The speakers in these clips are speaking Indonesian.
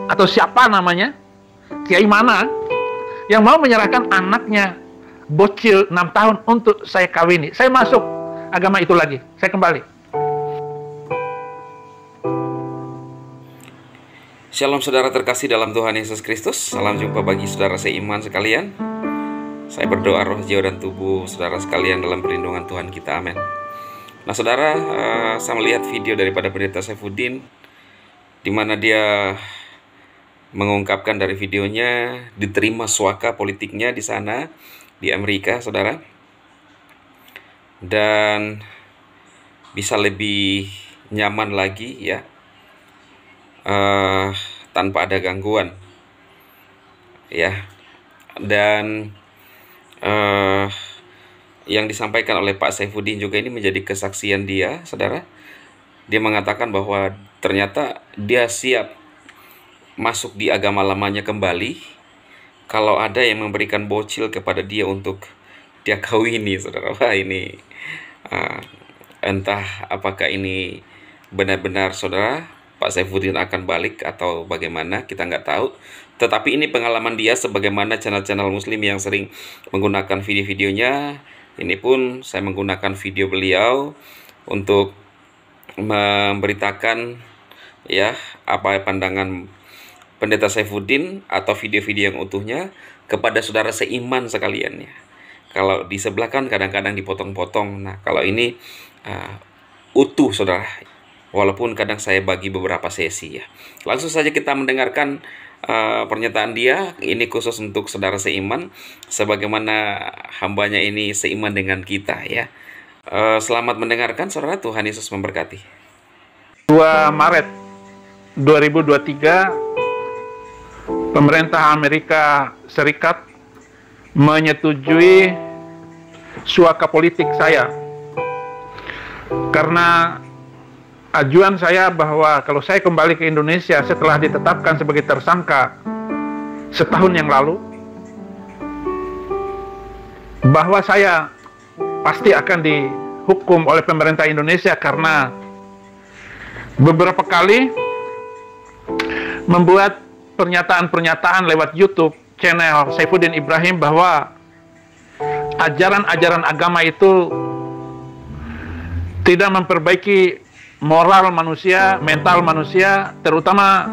atau siapa namanya, kiai mana yang mau menyerahkan anaknya bocil 6 tahun untuk saya kawini. Saya masuk agama itu lagi, saya kembali. Shalom saudara terkasih dalam Tuhan Yesus Kristus. Salam jumpa bagi saudara seiman sekalian. Saya berdoa roh, jiwa, dan tubuh saudara sekalian dalam perlindungan Tuhan kita, amin. Nah saudara, saya melihat video daripada Pendeta Saifuddin, di mana dia mengungkapkan dari videonya diterima suaka politiknya di sana, di Amerika, saudara, dan bisa lebih nyaman lagi ya, tanpa ada gangguan ya. Dan yang disampaikan oleh Pak Saifuddin juga ini menjadi kesaksian dia, saudara. Dia mengatakan bahwa ternyata dia siap masuk di agama lamanya kembali kalau ada yang memberikan bocil kepada dia untuk dia kawini, saudara. Wah, ini entah apakah ini benar-benar saudara Pak Saifuddin akan balik atau bagaimana, kita nggak tahu. Tetapi ini pengalaman dia sebagaimana channel-channel muslim yang sering menggunakan video-videonya. Ini pun saya menggunakan video beliau untuk memberitakan ya apa pandangan Pendeta Saifuddin atau video-video yang utuhnya kepada saudara seiman sekalian ya. Kalau di sebelah kan kadang-kadang dipotong-potong. Nah, kalau ini utuh saudara. Walaupun kadang saya bagi beberapa sesi ya. Langsung saja kita mendengarkan pernyataan dia. Ini khusus untuk saudara seiman, sebagaimana hambanya ini seiman dengan kita ya. Selamat mendengarkan saudara, Tuhan Yesus memberkati. 2 Maret 2023, pemerintah Amerika Serikat menyetujui suaka politik saya karena ajuan saya bahwa kalau saya kembali ke Indonesia setelah ditetapkan sebagai tersangka setahun yang lalu, bahwa saya pasti akan dihukum oleh pemerintah Indonesia karena beberapa kali membuat pernyataan-pernyataan lewat YouTube channel Saifuddin Ibrahim bahwa ajaran-ajaran agama itu tidak memperbaiki moral manusia, mental manusia, terutama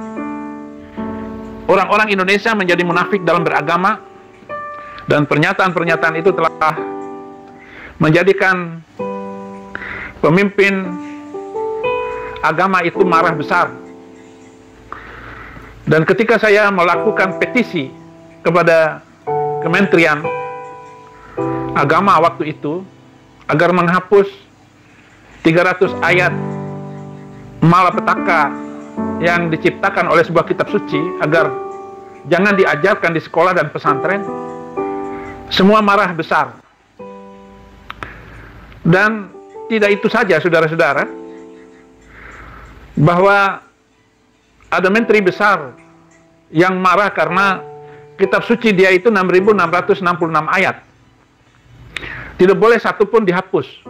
orang-orang Indonesia menjadi munafik dalam beragama. Dan pernyataan-pernyataan itu telah menjadikan pemimpin agama itu marah besar. Dan ketika saya melakukan petisi kepada Kementerian Agama waktu itu agar menghapus 300 ayat malapetaka yang diciptakan oleh sebuah kitab suci agar jangan diajarkan di sekolah dan pesantren, semua marah besar. Dan tidak itu saja saudara-saudara, bahwa ada menteri besar yang marah karena kitab suci dia itu 6.666 ayat, tidak boleh satu pun dihapus.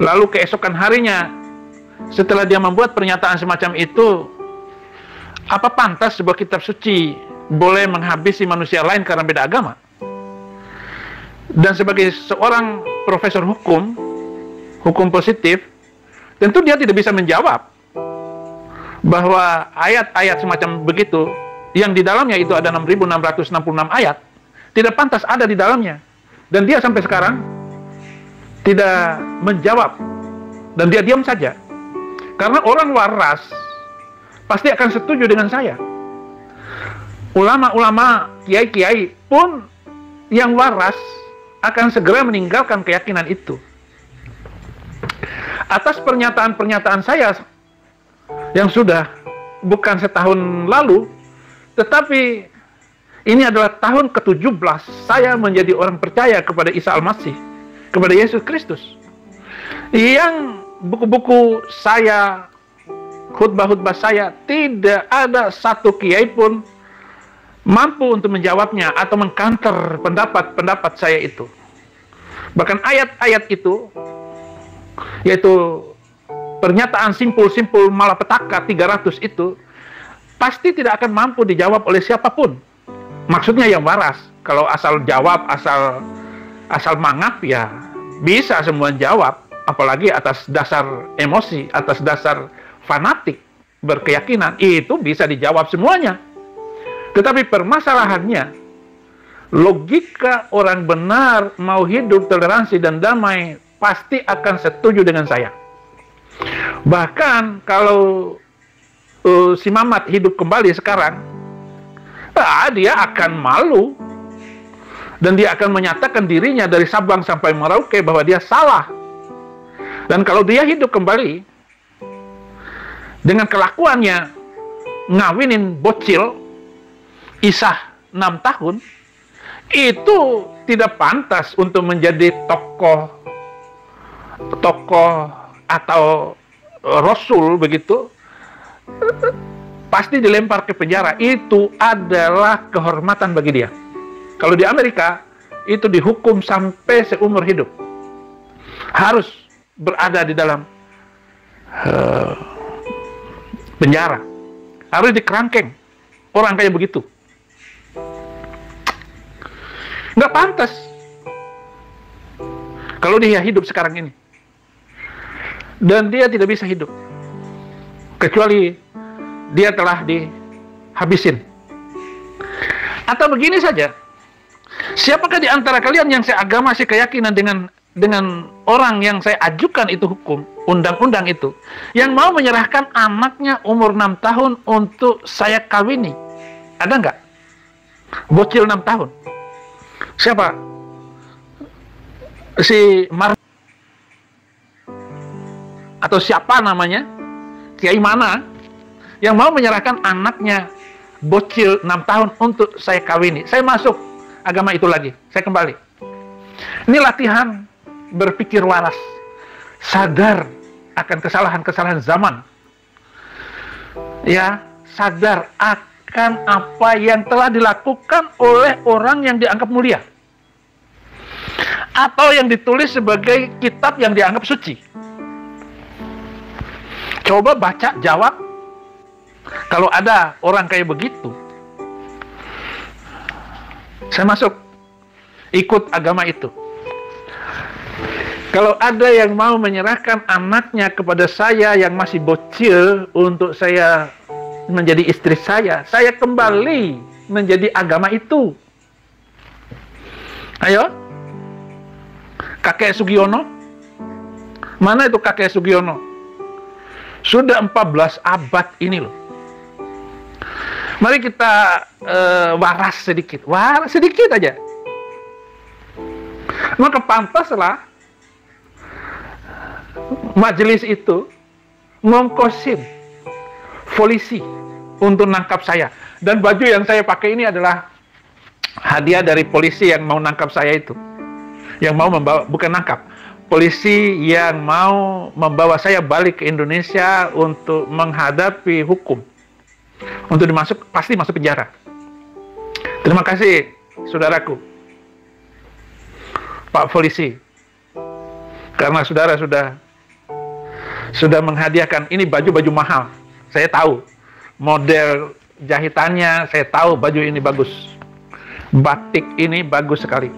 Lalu keesokan harinya setelah dia membuat pernyataan semacam itu, apa pantas sebuah kitab suci boleh menghabisi manusia lain karena beda agama? Dan sebagai seorang profesor hukum positif, tentu dia tidak bisa menjawab bahwa ayat-ayat semacam begitu yang di dalamnya itu ada 6.666 ayat tidak pantas ada di dalamnya. Dan dia sampai sekarang tidak menjawab, dan dia diam saja. Karena orang waras pasti akan setuju dengan saya. Ulama-ulama, kiai-kiai pun yang waras akan segera meninggalkan keyakinan itu. Atas pernyataan-pernyataan saya yang sudah bukan setahun lalu, tetapi ini adalah tahun ke-17 saya menjadi orang percaya kepada Isa Al-Masih, kepada Yesus Kristus. Yang buku-buku saya, khutbah-khutbah saya, tidak ada satu kiai pun mampu untuk menjawabnya atau mengkanter pendapat-pendapat saya itu. Bahkan ayat-ayat itu, yaitu pernyataan simpul-simpul malapetaka 300 itu, pasti tidak akan mampu dijawab oleh siapapun. Maksudnya yang waras. Kalau asal jawab, asal mangap, ya bisa semua jawab. Apalagi atas dasar emosi, atas dasar fanatik, berkeyakinan, itu bisa dijawab semuanya. Tetapi permasalahannya, logika orang benar mau hidup toleransi dan damai pasti akan setuju dengan saya. Bahkan kalau si Mamat hidup kembali sekarang, dia akan malu dan dia akan menyatakan dirinya dari Sabang sampai Merauke bahwa dia salah. Dan kalau dia hidup kembali dengan kelakuannya ngawinin bocil Isah 6 tahun, itu tidak pantas untuk menjadi tokoh atau rasul begitu. Pasti dilempar ke penjara. Itu adalah kehormatan bagi dia. Kalau di Amerika itu dihukum sampai seumur hidup, harus berada di dalam penjara, harus dikerangkeng. Orang kayak begitu nggak pantas kalau dia hidup sekarang ini. Dan dia tidak bisa hidup kecuali dia telah dihabisin. Atau begini saja, siapakah di antara kalian yang seagama, sekeyakinan dengan orang yang saya ajukan itu hukum, undang-undang itu, yang mau menyerahkan anaknya umur 6 tahun untuk saya kawini? Ada nggak? Bocil 6 tahun. Siapa? Si Mar atau siapa namanya? Kiai mana yang mau menyerahkan anaknya bocil 6 tahun untuk saya kawini? Saya masuk agama itu lagi. Saya kembali. Ini latihan berpikir waras, sadar akan kesalahan-kesalahan zaman, ya, sadar akan apa yang telah dilakukan oleh orang yang dianggap mulia atau yang ditulis sebagai kitab yang dianggap suci. Coba baca, jawab. Kalau ada orang kayak begitu, saya masuk, ikut agama itu. Kalau ada yang mau menyerahkan anaknya kepada saya yang masih bocil untuk saya menjadi istri saya kembali menjadi agama itu. Ayo, kakek Sugiono, mana itu kakek Sugiono? Sudah 14 abad ini loh. Mari kita waras sedikit aja. Maka pantaslah majelis itu ngongkosin polisi untuk nangkap saya. Dan baju yang saya pakai ini adalah hadiah dari polisi yang mau nangkap saya itu. Yang mau membawa, bukan nangkap, polisi yang mau membawa saya balik ke Indonesia untuk menghadapi hukum, untuk pasti masuk penjara. Terima kasih saudaraku, Pak Polisi, karena saudara sudah menghadiahkan ini baju mahal. Saya tahu model jahitannya, saya tahu baju ini bagus, batik ini bagus sekali.